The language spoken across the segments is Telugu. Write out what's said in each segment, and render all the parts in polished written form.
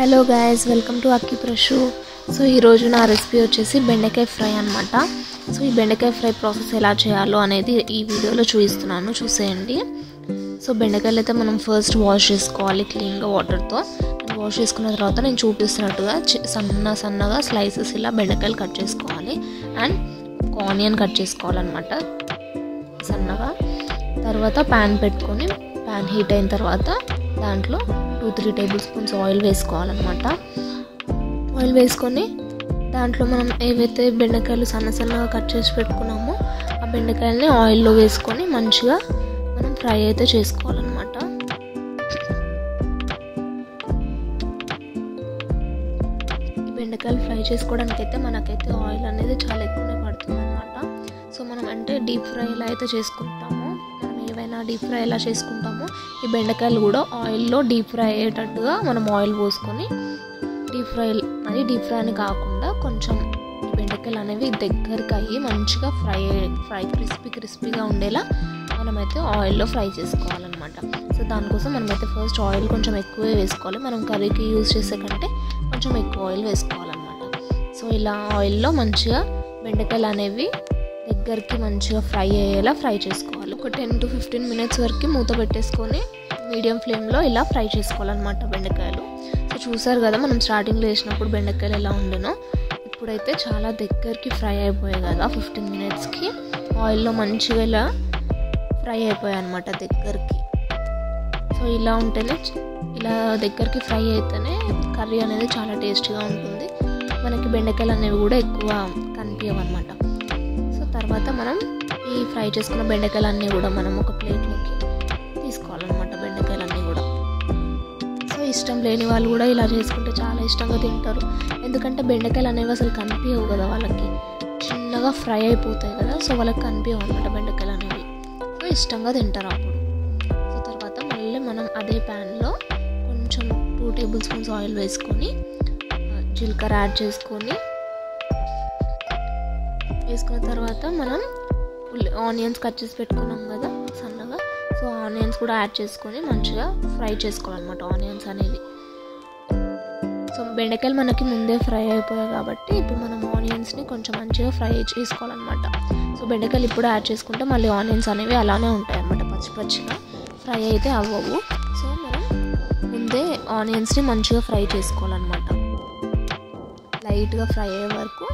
Hello guys, welcome to Akki Prashu. So ఈరోజు నా రెసిపీ వచ్చేసి బెండకాయ ఫ్రై అనమాట. సో ఈ బెండకాయ ఫ్రై ప్రాసెస్ ఎలా చేయాలో అనేది ఈ వీడియోలో చూపిస్తున్నాను, చూసేయండి. సో బెండకాయలు అయితే మనం ఫస్ట్ వాష్ చేసుకోవాలి క్లీన్గా వాటర్తో. వాష్ చేసుకున్న తర్వాత నేను చూపిస్తున్నట్టుగా సన్నగా స్లైసెస్ ఇలా బెండకాయలు కట్ చేసుకోవాలి. అండ్ ఆనియన్ కట్ చేసుకోవాలన్నమాట సన్నగా. తర్వాత ప్యాన్ పెట్టుకొని ప్యాన్ హీట్ అయిన తర్వాత దాంట్లో 2-3 టేబుల్ స్పూన్స్ ఆయిల్ వేసుకోవాలన్నమాట. ఆయిల్ వేసుకొని దాంట్లో మనం ఏవైతే బెండకాయలు సన్నగా కట్ చేసి పెట్టుకున్నామో ఆ బెండకాయలని ఆయిల్లో వేసుకొని మంచిగా మనం ఫ్రై అయితే చేసుకోవాలన్నమాట. ఈ బెండకాయలు ఫ్రై చేసుకోవడానికి అయితే మనకైతే ఆయిల్ అనేది చాలా ఎక్కువనే పడుతుంది అనమాట. సో మనం అంటే డీప్ ఫ్రై ఎలా అయితే చేసుకుంటామో, ఏవైనా డీప్ ఫ్రై ఎలా చేసుకుంటామో ఈ బెండకాయలు కూడా ఆయిల్లో డీప్ ఫ్రై అయ్యేటట్టుగా మనం ఆయిల్ పోసుకొని డీప్ ఫ్రై అని కాకుండా కొంచెం ఈ బెండకాయలు అనేవి దగ్గరికి అయ్యి మంచిగా ఫ్రై క్రిస్పీగా ఉండేలా మనమైతే ఆయిల్లో ఫ్రై చేసుకోవాలన్నమాట. సో దానికోసం మనమైతే ఫస్ట్ ఆయిల్ కొంచెం ఎక్కువే వేసుకోవాలి. మనం కర్రీకి యూజ్ చేసే కంటే కొంచెం ఎక్కువ ఆయిల్ వేసుకోవాలన్నమాట. సో ఇలా ఆయిల్లో మంచిగా బెండకాయలు అనేవి దగ్గరికి మంచిగా ఫ్రై అయ్యేలా ఫ్రై చేసుకోవాలి. ఒక 10-15 మినిట్స్ వరకు మూత పెట్టేసుకొని మీడియం ఫ్లేమ్లో ఇలా ఫ్రై చేసుకోవాలన్నమాట బెండకాయలు. సో చూసారు కదా, మనం స్టార్టింగ్లో వేసినప్పుడు బెండకాయలు ఎలా ఉండేనో ఇప్పుడైతే చాలా దగ్గరికి ఫ్రై అయిపోయాయి కదా. 15 మినిట్స్కి ఆయిల్లో మంచిగా ఇలా ఫ్రై అయిపోయాయి అన్నమాట దగ్గరికి. సో ఇలా ఉంటేనే, ఇలా దగ్గరికి ఫ్రై అయితేనే కర్రీ అనేది చాలా టేస్టీగా ఉంటుంది. మనకి బెండకాయలు అనేవి కూడా ఎక్కువ కనిపించవు అన్నమాట. తర్వాత మనం ఈ ఫ్రై చేసుకున్న బెండకాయలన్నీ కూడా మనం ఒక ప్లేట్లోకి తీసుకోవాలన్నమాట. బెండకాయలన్నీ కూడా సో ఇష్టం లేని వాళ్ళు కూడా ఇలా చేసుకుంటే చాలా ఇష్టంగా తింటారు. ఎందుకంటే బెండకాయలు అనేవి అసలు కనిపించవు కదా, వాళ్ళకి చిన్నగా ఫ్రై అయిపోతాయి కదా. సో వాళ్ళకి కనిపించవు అనమాట బెండకాయలు అనేవి. సో ఇష్టంగా తింటారు అప్పుడు. సో తర్వాత మళ్ళీ మనం అదే ప్యాన్లో కొంచెం 2 టేబుల్ స్పూన్స్ ఆయిల్ వేసుకొని జీలకర్ర యాడ్ చేసుకున్న తర్వాత మనం ఆనియన్స్ కట్ చేసి పెట్టుకున్నాం కదా సన్నగా. సో ఆనియన్స్ కూడా యాడ్ చేసుకొని మంచిగా ఫ్రై చేసుకోవాలన్నమాట ఆనియన్స్ అనేవి. సో బెండకాయలు మనకి ముందే ఫ్రై అయిపోయాయి కాబట్టి ఇప్పుడు మనం ఆనియన్స్ని కొంచెం మంచిగా ఫ్రై చేసుకోవాలన్నమాట. సో బెండకాయలు ఇప్పుడు యాడ్ చేసుకుంటే mally ఆనియన్స్ అనేవి అలానే ఉంటాయి అన్నమాట, పచ్చిగా ఫ్రై అయితే అవ్వవు. సో మనం ముందే ఆనియన్స్ని మంచిగా ఫ్రై చేసుకోవాలన్నమాట. లైట్గా ఫ్రై అయ్యే వరకు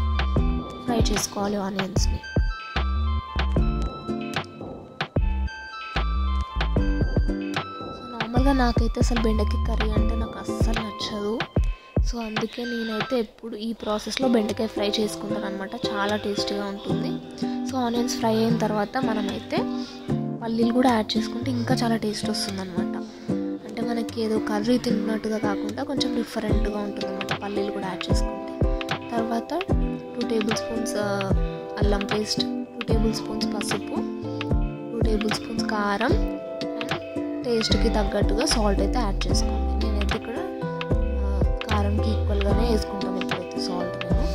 ఫ్రై చేసుకోవాలి ఆనియన్స్ని. సో నార్మల్గా నాకైతే అసలు బెండకాయ కర్రీ అంటే నాకు అస్సలు నచ్చదు. సో అందుకే నేనైతే ఎప్పుడు ఈ ప్రాసెస్లో బెండకాయ ఫ్రై చేసుకుంటాను అనమాట. చాలా టేస్టీగా ఉంటుంది. సో ఆనియన్స్ ఫ్రై అయిన తర్వాత మనమైతే పల్లీలు కూడా యాడ్ చేసుకుంటే ఇంకా చాలా టేస్ట్ వస్తుంది అనమాట. అంటే మనకి ఏదో కర్రీ తిన్నట్టుగా కాకుండా కొంచెం డిఫరెంట్గా ఉంటుంది అనమాట పల్లీలు కూడా యాడ్ చేసుకుంటే. తర్వాత 2 టేబుల్ స్పూన్స్ అల్లం పేస్ట్, 2 టేబుల్ స్పూన్స్ పసుపు, 2 టేబుల్ స్పూన్స్ కారం అండ్ టేస్ట్కి తగ్గట్టుగా సాల్ట్ అయితే యాడ్ చేసుకోండి. నేనైతే ఇక్కడ కారంకి ఈక్వల్గానే వేసుకుంటాను ఇప్పుడైతే సాల్ట్ నేను.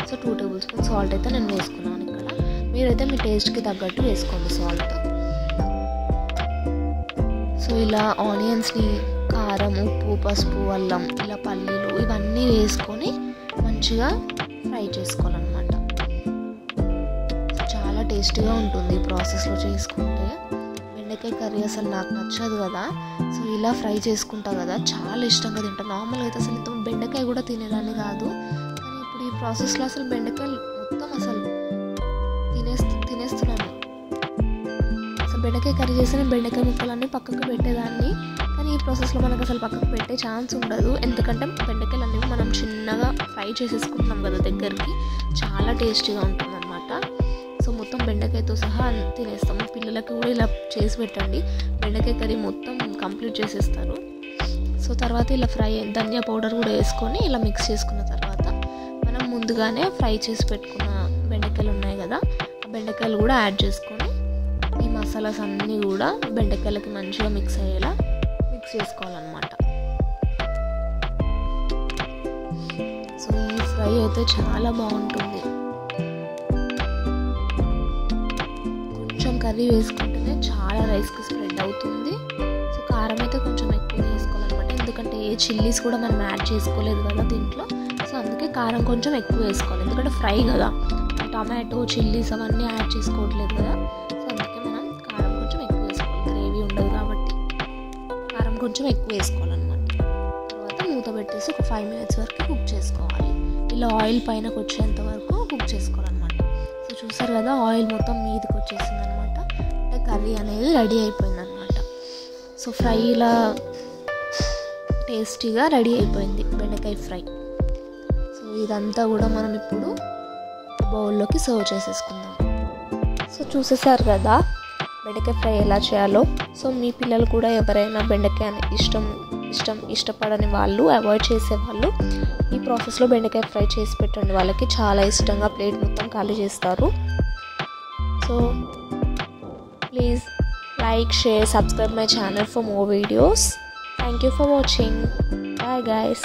సో 2 టేబుల్ స్పూన్స్ సాల్ట్ అయితే నేను వేసుకున్నాను ఇక్కడ. మీరైతే మీ టేస్ట్కి తగ్గట్టు వేసుకోండి సాల్ట్. సో ఇలా ఆనియన్స్ని కారం, ఉప్పు, పసుపు, అల్లం, ఇలా పల్లీలు ఇవన్నీ వేసుకొని మంచిగా ఫ్రై చేసుకోవాలన్నమాట. చాలా టేస్టీగా ఉంటుంది ఈ ప్రాసెస్లో చేసుకుంటే. బెండకాయ కర్రీ అసలు నాకు నచ్చదు కదా. సో ఇలా ఫ్రై చేసుకుంటా కదా, చాలా ఇష్టంగా తింటాను. నార్మల్గా అయితే అసలు ఇంత బెండకాయ కూడా తినేదాన్ని కాదు, కానీ ఇప్పుడు ఈ ప్రాసెస్లో అసలు బెండకాయలు మొత్తం అసలు తినేస్తున్నాను. అసలు బెండకాయ కర్రీ చేసిన బెండకాయ ముక్కలన్నీ పక్కకు పెట్టేదాన్ని, కానీ ఈ ప్రాసెస్లో మనకు అసలు పక్కకు పెట్టే ఛాన్స్ ఉండదు. ఎందుకంటే బెండకాయలు అనేవి మనం చిన్నగా ఫ్రై చేసేసుకుంటున్నాం కదా దగ్గరికి, చాలా టేస్టీగా ఉంటుంది అనమాట. సో మొత్తం బెండకాయతో సహా తినేస్తాము. పిల్లలకి కూడా ఇలా చేసి పెట్టండి, బెండకాయ కర్రీ మొత్తం కంప్లీట్ చేసేస్తారు. సో తర్వాత ఇలా ధనియా పౌడర్ కూడా వేసుకొని ఇలా మిక్స్ చేసుకున్న తర్వాత మనం ముందుగానే ఫ్రై చేసి పెట్టుకున్న బెండకాయలు ఉన్నాయి కదా, ఆ బెండకాయలు కూడా యాడ్ చేసుకొని ఈ మసాలాస్ అన్నీ కూడా బెండకాయలకి మంచిగా మిక్స్ అయ్యేలా మిక్స్ చేసుకోవాలన్నమాట. సో ఈ ఫ్రై అయితే చాలా బాగుంటుంది. కొంచెం కర్రీ వేసుకుంటేనే చాలా రైస్కి స్ప్రెడ్ అవుతుంది. సో కారం అయితే కొంచెం ఎక్కువ వేసుకోవాలన్నమాట, ఎందుకంటే చిల్లీస్ కూడా మనం యాడ్ చేసుకోలేదు కదా దీంట్లో. సో అందుకే కారం కొంచెం ఎక్కువ వేసుకోవాలి, ఎందుకంటే ఫ్రై కదా, టమాటో చిల్లీస్ అవన్నీ యాడ్ చేసుకోవట్లేదు కదా. సో అందుకే మనం కారం కొంచెం ఎక్కువ వేసుకోవాలి, గ్రేవీ ఉండదు కాబట్టి కారం కొంచెం ఎక్కువ వేసుకోవాలన్నమాట. తర్వాత మూత పెట్టేసి ఒక 5 minutes వరకు కుక్ చేసుకోవాలి. ఇలా ఆయిల్ పైనకు వచ్చేంత వరకు కుక్ చేసుకోవాలన్నమాట. సో చూసారు కదా ఆయిల్ మొత్తం మీదకి వచ్చేసింది అనమాట, అంటే కర్రీ అనేది రెడీ అయిపోయింది అనమాట. సో ఫ్రై ఇలా టేస్టీగా రెడీ అయిపోయింది బెండకాయ ఫ్రై. సో ఇదంతా కూడా మనం ఇప్పుడు బౌల్లోకి సర్వ్ చేసేసుకుందాం. సో చూసేసారు కదా బెండకాయ ఫ్రై ఎలా చేయాలో. సో మీ పిల్లలు కూడా ఎవరైనా బెండకాయ ఇష్టపడని వాళ్ళు, అవాయిడ్ చేసేవాళ్ళు ఈ ప్రాసెస్లో బెండకాయ ఫ్రై చేసి పెట్టండి, వాళ్ళకి చాలా ఇష్టంగా ప్లేట్ మొత్తం ఖాళీ చేస్తారు. So please like, share, subscribe my channel for more videos. Thank you for watching. Bye guys.